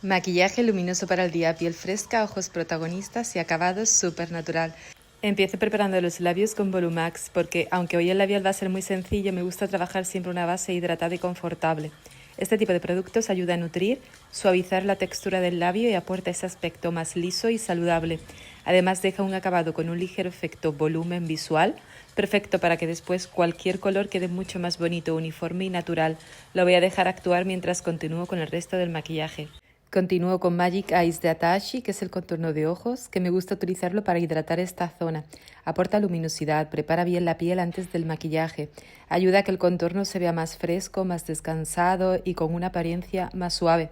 Maquillaje luminoso para el día, piel fresca, ojos protagonistas y acabado súper natural. Empiezo preparando los labios con Volumax porque aunque hoy el labial va a ser muy sencillo, me gusta trabajar siempre una base hidratada y confortable. Este tipo de productos ayuda a nutrir, suavizar la textura del labio y aporta ese aspecto más liso y saludable. Además deja un acabado con un ligero efecto volumen visual, perfecto para que después cualquier color quede mucho más bonito, uniforme y natural. Lo voy a dejar actuar mientras continúo con el resto del maquillaje. Continúo con Magic Eyes de Atashi, que es el contorno de ojos, que me gusta utilizarlo para hidratar esta zona. Aporta luminosidad, prepara bien la piel antes del maquillaje, ayuda a que el contorno se vea más fresco, más descansado y con una apariencia más suave.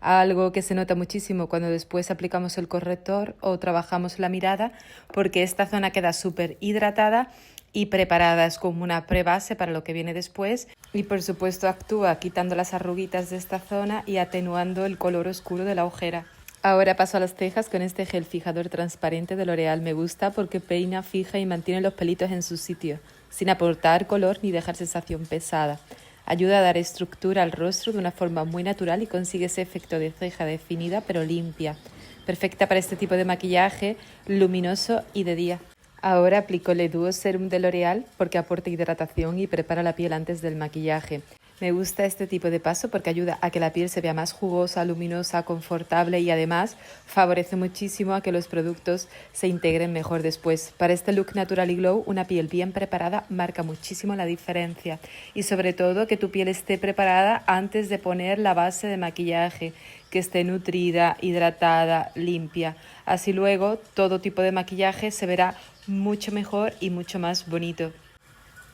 Algo que se nota muchísimo cuando después aplicamos el corrector o trabajamos la mirada, porque esta zona queda súper hidratada y preparada, es como una prebase para lo que viene después y por supuesto actúa quitando las arruguitas de esta zona y atenuando el color oscuro de la ojera. Ahora paso a las cejas con este gel fijador transparente de L'Oreal. Me gusta porque peina, fija y mantiene los pelitos en su sitio, sin aportar color ni dejar sensación pesada. Ayuda a dar estructura al rostro de una forma muy natural y consigue ese efecto de ceja definida pero limpia. Perfecta para este tipo de maquillaje luminoso y de día. Ahora aplico el Duo Serum de L'Oreal porque aporta hidratación y prepara la piel antes del maquillaje. Me gusta este tipo de paso porque ayuda a que la piel se vea más jugosa, luminosa, confortable y además favorece muchísimo a que los productos se integren mejor después. Para este look natural y glow, una piel bien preparada marca muchísimo la diferencia y sobre todo que tu piel esté preparada antes de poner la base de maquillaje, que esté nutrida, hidratada, limpia. Así luego todo tipo de maquillaje se verá mucho mejor y mucho más bonito.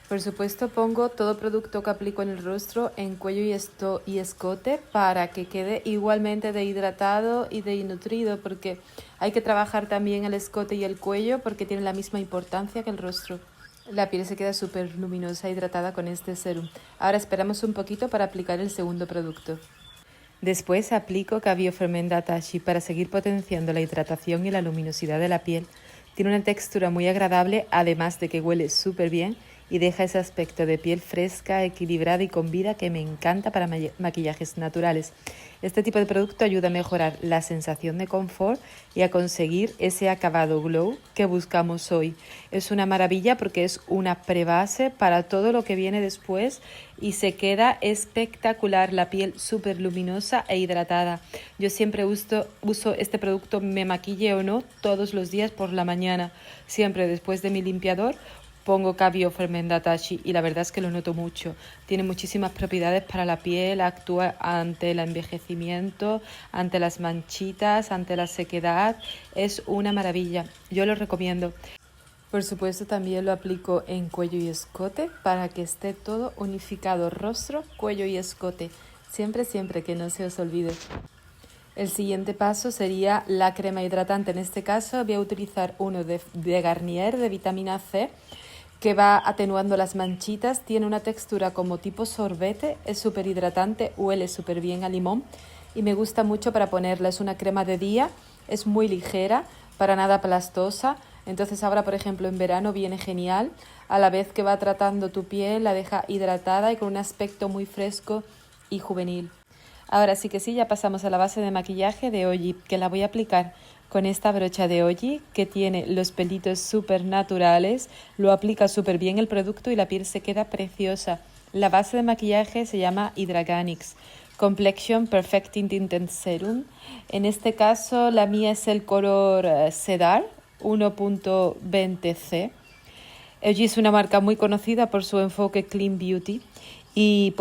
Por supuesto pongo todo producto que aplico en el rostro en cuello y escote para que quede igualmente de hidratado y de nutrido, porque hay que trabajar también el escote y el cuello porque tienen la misma importancia que el rostro. La piel se queda súper luminosa e hidratada con este serum. Ahora esperamos un poquito para aplicar el segundo producto. Después aplico Cabio Fermenta Atashi para seguir potenciando la hidratación y la luminosidad de la piel. Tiene una textura muy agradable, además de que huele súper bien y deja ese aspecto de piel fresca, equilibrada y con vida que me encanta para maquillajes naturales. Este tipo de producto ayuda a mejorar la sensación de confort y a conseguir ese acabado glow que buscamos hoy. Es una maravilla porque es una prebase para todo lo que viene después y se queda espectacular, la piel súper luminosa e hidratada. Yo siempre uso este producto, me maquille o no, todos los días por la mañana. Siempre después de mi limpiador pongo Cabio Fermenta Atashi y la verdad es que lo noto mucho. Tiene muchísimas propiedades para la piel, actúa ante el envejecimiento, ante las manchitas, ante la sequedad. Es una maravilla, yo lo recomiendo. Por supuesto también lo aplico en cuello y escote para que esté todo unificado, rostro, cuello y escote. Siempre, siempre, que no se os olvide. El siguiente paso sería la crema hidratante. En este caso voy a utilizar uno de Garnier de vitamina C que va atenuando las manchitas. Tiene una textura como tipo sorbete, es súper hidratante, huele súper bien a limón y me gusta mucho para ponerla. Es una crema de día, es muy ligera, para nada aplastosa. Entonces ahora, por ejemplo, en verano viene genial. A la vez que va tratando tu piel, la deja hidratada y con un aspecto muy fresco y juvenil. Ahora sí que sí, ya pasamos a la base de maquillaje de Oji, que la voy a aplicar con esta brocha de Oji, que tiene los pelitos súper naturales, lo aplica súper bien el producto y la piel se queda preciosa. La base de maquillaje se llama Hydraganix Complexion Perfecting Tinted Serum. En este caso la mía es el color Cedar 1.20C. Oji es una marca muy conocida por su enfoque Clean Beauty y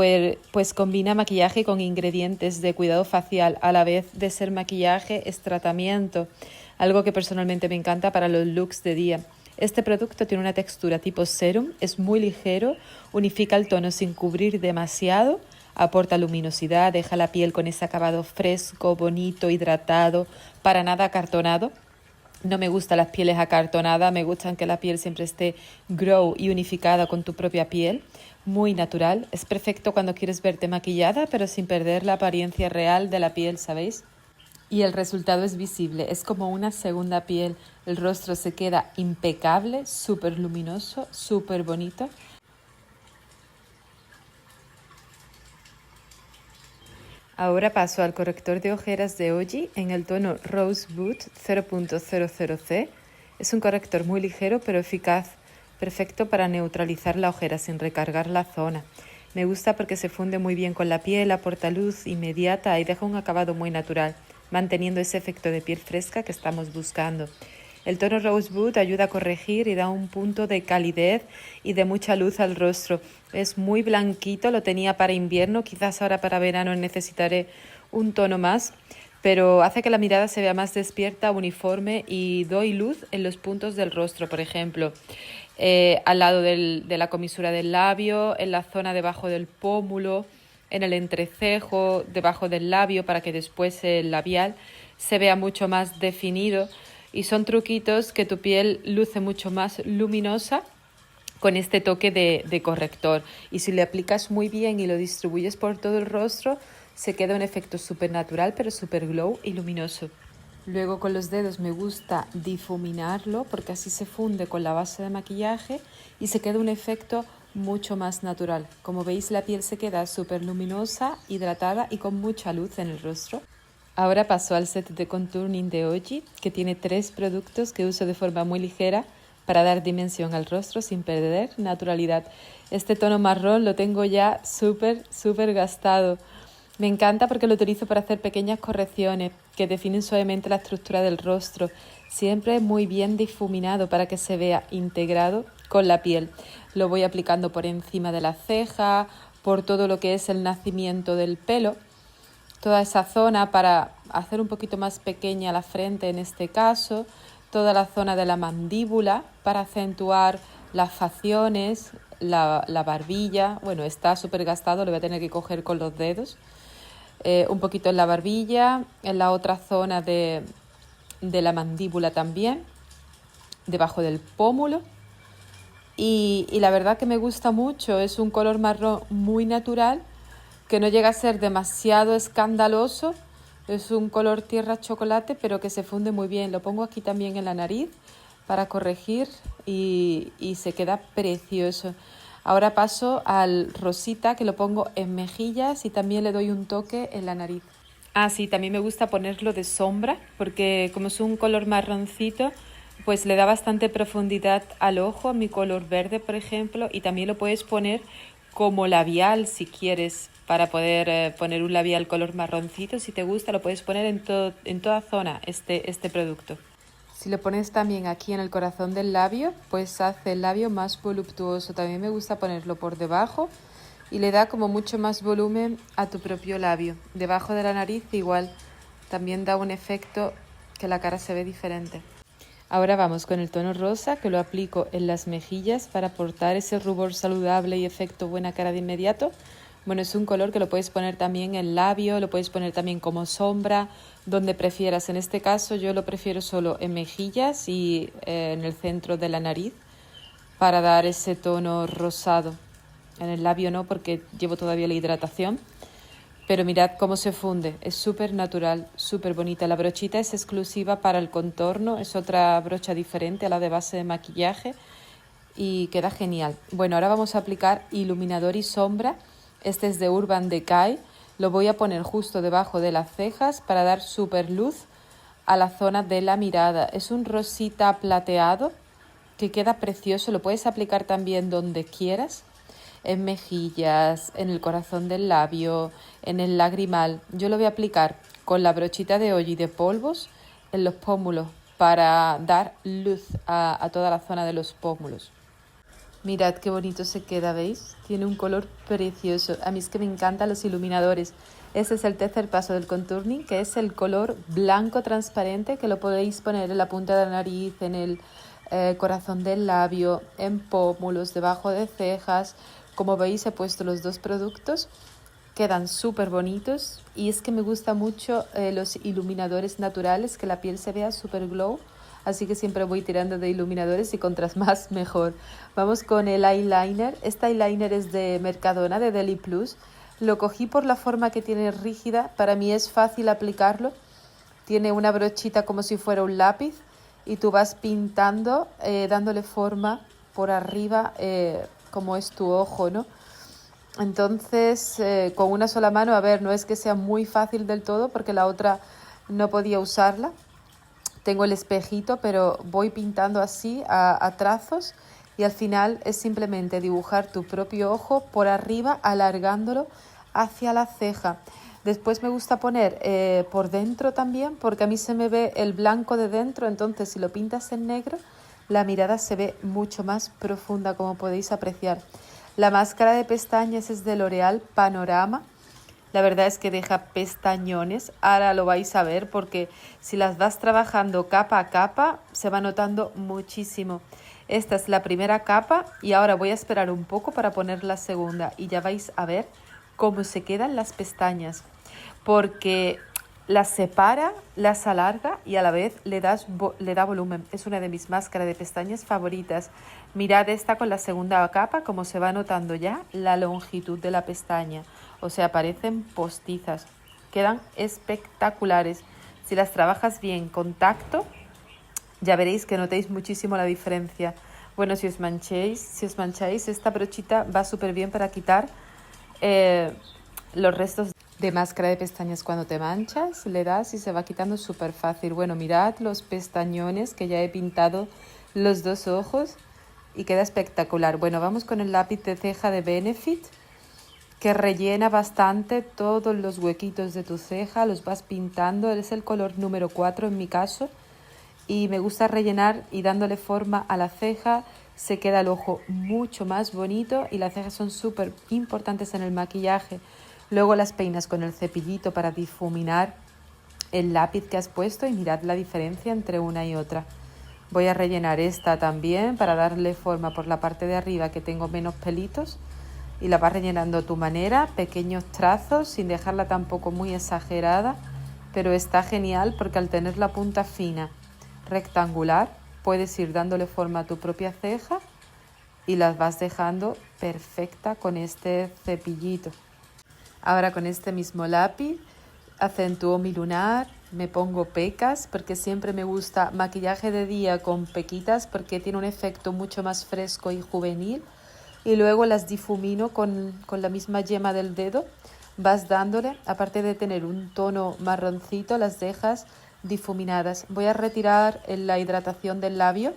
pues combina maquillaje con ingredientes de cuidado facial, a la vez de ser maquillaje es tratamiento, algo que personalmente me encanta para los looks de día. Este producto tiene una textura tipo serum, es muy ligero, unifica el tono sin cubrir demasiado, aporta luminosidad, deja la piel con ese acabado fresco, bonito, hidratado, para nada acartonado. No me gustan las pieles acartonadas, me gustan que la piel siempre esté glow y unificada con tu propia piel, muy natural. Es perfecto cuando quieres verte maquillada, pero sin perder la apariencia real de la piel, ¿sabéis? Y el resultado es visible, es como una segunda piel. El rostro se queda impecable, súper luminoso, súper bonito. Ahora paso al corrector de ojeras de Oggi en el tono Rosewood 0.00C. Es un corrector muy ligero pero eficaz, perfecto para neutralizar la ojera sin recargar la zona. Me gusta porque se funde muy bien con la piel, aporta luz inmediata y deja un acabado muy natural, manteniendo ese efecto de piel fresca que estamos buscando. El tono Rosewood ayuda a corregir y da un punto de calidez y de mucha luz al rostro. Es muy blanquito, lo tenía para invierno, quizás ahora para verano necesitaré un tono más, pero hace que la mirada se vea más despierta, uniforme y doy luz en los puntos del rostro, por ejemplo, al lado de la comisura del labio, en la zona debajo del pómulo, en el entrecejo, debajo del labio, para que después el labial se vea mucho más definido. Y son truquitos que tu piel luce mucho más luminosa con este toque de corrector. Y si le aplicas muy bien y lo distribuyes por todo el rostro, se queda un efecto súper natural, pero súper glow y luminoso. Luego con los dedos me gusta difuminarlo porque así se funde con la base de maquillaje y se queda un efecto mucho más natural. Como veis, la piel se queda súper luminosa, hidratada y con mucha luz en el rostro. Ahora paso al set de contouring de Oggi, que tiene 3 productos que uso de forma muy ligera para dar dimensión al rostro sin perder naturalidad. Este tono marrón lo tengo ya súper gastado. Me encanta porque lo utilizo para hacer pequeñas correcciones que definen suavemente la estructura del rostro, siempre muy bien difuminado para que se vea integrado con la piel. Lo voy aplicando por encima de la ceja, por todo lo que es el nacimiento del pelo, toda esa zona para hacer un poquito más pequeña la frente en este caso, toda la zona de la mandíbula para acentuar las facciones, la barbilla. Bueno, está súper gastado, lo voy a tener que coger con los dedos. Un poquito en la barbilla, en la otra zona de la mandíbula también, debajo del pómulo. Y la verdad que me gusta mucho, es un color marrón muy natural, que no llega a ser demasiado escandaloso, es un color tierra chocolate, pero que se funde muy bien. Lo pongo aquí también en la nariz para corregir y se queda precioso. Ahora paso al rosita, que lo pongo en mejillas y también le doy un toque en la nariz. Ah, sí, también me gusta ponerlo de sombra, porque como es un color marroncito, pues le da bastante profundidad al ojo, a mi color verde, por ejemplo, y también lo puedes poner como labial si quieres, para poder poner un labial color marroncito. Si te gusta, lo puedes poner en toda zona este producto. Si lo pones también aquí en el corazón del labio, pues hace el labio más voluptuoso. También me gusta ponerlo por debajo y le da como mucho más volumen a tu propio labio. Debajo de la nariz igual, también da un efecto que la cara se ve diferente. Ahora vamos con el tono rosa, que lo aplico en las mejillas para aportar ese rubor saludable y efecto buena cara de inmediato. Bueno, es un color que lo puedes poner también en labio, lo puedes poner también como sombra, donde prefieras. En este caso yo lo prefiero solo en mejillas y en el centro de la nariz para dar ese tono rosado. En el labio no, porque llevo todavía la hidratación. Pero mirad cómo se funde, es súper natural, súper bonita. La brochita es exclusiva para el contorno, es otra brocha diferente a la de base de maquillaje y queda genial. Bueno, ahora vamos a aplicar iluminador y sombra. Este es de Urban Decay. Lo voy a poner justo debajo de las cejas para dar súper luz a la zona de la mirada. Es un rosita plateado que queda precioso, lo puedes aplicar también donde quieras. En mejillas, en el corazón del labio, en el lagrimal. Yo lo voy a aplicar con la brochita de Oggi de polvos en los pómulos para dar luz a toda la zona de los pómulos. Mirad qué bonito se queda, ¿veis? Tiene un color precioso. A mí es que me encantan los iluminadores. Ese es el tercer paso del contouring, que es el color blanco transparente, que lo podéis poner en la punta de la nariz, en el corazón del labio, en pómulos, debajo de cejas. Como veis, he puesto los 2 productos, quedan súper bonitos y es que me gusta mucho los iluminadores naturales, que la piel se vea súper glow, así que siempre voy tirando de iluminadores y contras más mejor. Vamos con el eyeliner. Este eyeliner es de Mercadona, de Deli Plus. Lo cogí por la forma que tiene rígida, para mí es fácil aplicarlo. Tiene una brochita como si fuera un lápiz y tú vas pintando, dándole forma por arriba, como es tu ojo, ¿no? Entonces, con una sola mano, a ver, no es que sea muy fácil del todo porque la otra no podía usarla. Tengo el espejito, pero voy pintando así a trazos y al final es simplemente dibujar tu propio ojo por arriba, alargándolo hacia la ceja. Después me gusta poner por dentro también, porque a mí se me ve el blanco de dentro, entonces si lo pintas en negro, la mirada se ve mucho más profunda, como podéis apreciar. La máscara de pestañas es de L'Oréal Panorama. La verdad es que deja pestañones. Ahora lo vais a ver porque si las vas trabajando capa a capa, se va notando muchísimo. Esta es la primera capa y ahora voy a esperar un poco para poner la segunda y ya vais a ver cómo se quedan las pestañas. Porque las separa, las alarga y a la vez le da volumen. Es una de mis máscaras de pestañas favoritas. Mirad esta con la segunda capa, como se va notando ya la longitud de la pestaña. O sea, parecen postizas. Quedan espectaculares. Si las trabajas bien con tacto, ya veréis que notéis muchísimo la diferencia. Bueno, si os mancháis, esta brochita va súper bien para quitar los restos de máscara de pestañas. Cuando te manchas, le das y se va quitando súper fácil. Bueno, mirad los pestañones que ya he pintado los dos ojos y queda espectacular. Bueno, vamos con el lápiz de ceja de Benefit, que rellena bastante todos los huequitos de tu ceja, los vas pintando. Es el color número 4 en mi caso y me gusta rellenar y dándole forma a la ceja. Se queda el ojo mucho más bonito y las cejas son súper importantes en el maquillaje. Luego las peinas con el cepillito para difuminar el lápiz que has puesto y mirad la diferencia entre una y otra. Voy a rellenar esta también para darle forma por la parte de arriba que tengo menos pelitos y la vas rellenando a tu manera, pequeños trazos sin dejarla tampoco muy exagerada, pero está genial porque al tener la punta fina, rectangular, puedes ir dándole forma a tu propia ceja y las vas dejando perfecta con este cepillito. Ahora con este mismo lápiz acentúo mi lunar, me pongo pecas porque siempre me gusta maquillaje de día con pequitas porque tiene un efecto mucho más fresco y juvenil. Y luego las difumino con la misma yema del dedo. Vas dándole, aparte de tener un tono marroncito, las dejas difuminadas. Voy a retirar la hidratación del labio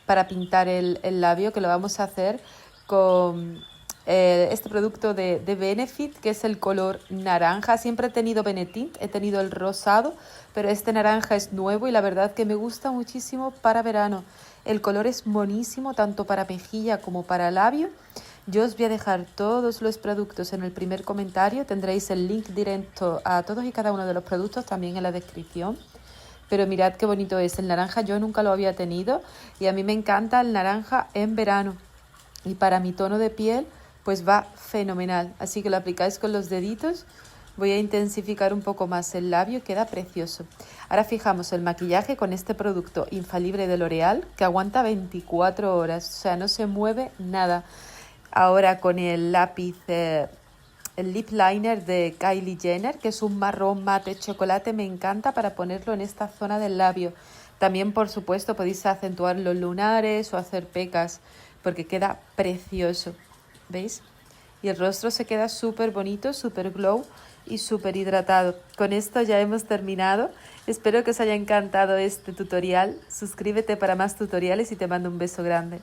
para pintar el labio, que lo vamos a hacer con este producto de Benefit, que es el color naranja. Siempre he tenido Benetint, he tenido el rosado, pero este naranja es nuevo y la verdad que me gusta muchísimo para verano. El color es monísimo, tanto para mejilla como para labio. Yo os voy a dejar todos los productos en el primer comentario. Tendréis el link directo a todos y cada uno de los productos también en la descripción. Pero mirad qué bonito es. El naranja yo nunca lo había tenido y a mí me encanta el naranja en verano. Y para mi tono de piel pues va fenomenal. Así que lo aplicáis con los deditos. Voy a intensificar un poco más el labio, queda precioso. Ahora fijamos el maquillaje con este producto infalible de L'Oréal que aguanta 24 horas, o sea, no se mueve nada. Ahora con el lápiz, el lip liner de Kylie Jenner, que es un marrón mate chocolate, me encanta para ponerlo en esta zona del labio. También, por supuesto, podéis acentuar los lunares o hacer pecas porque queda precioso, ¿veis? Y el rostro se queda súper bonito, súper glow y súper hidratado. Con esto ya hemos terminado. Espero que os haya encantado este tutorial. Suscríbete para más tutoriales y te mando un beso grande.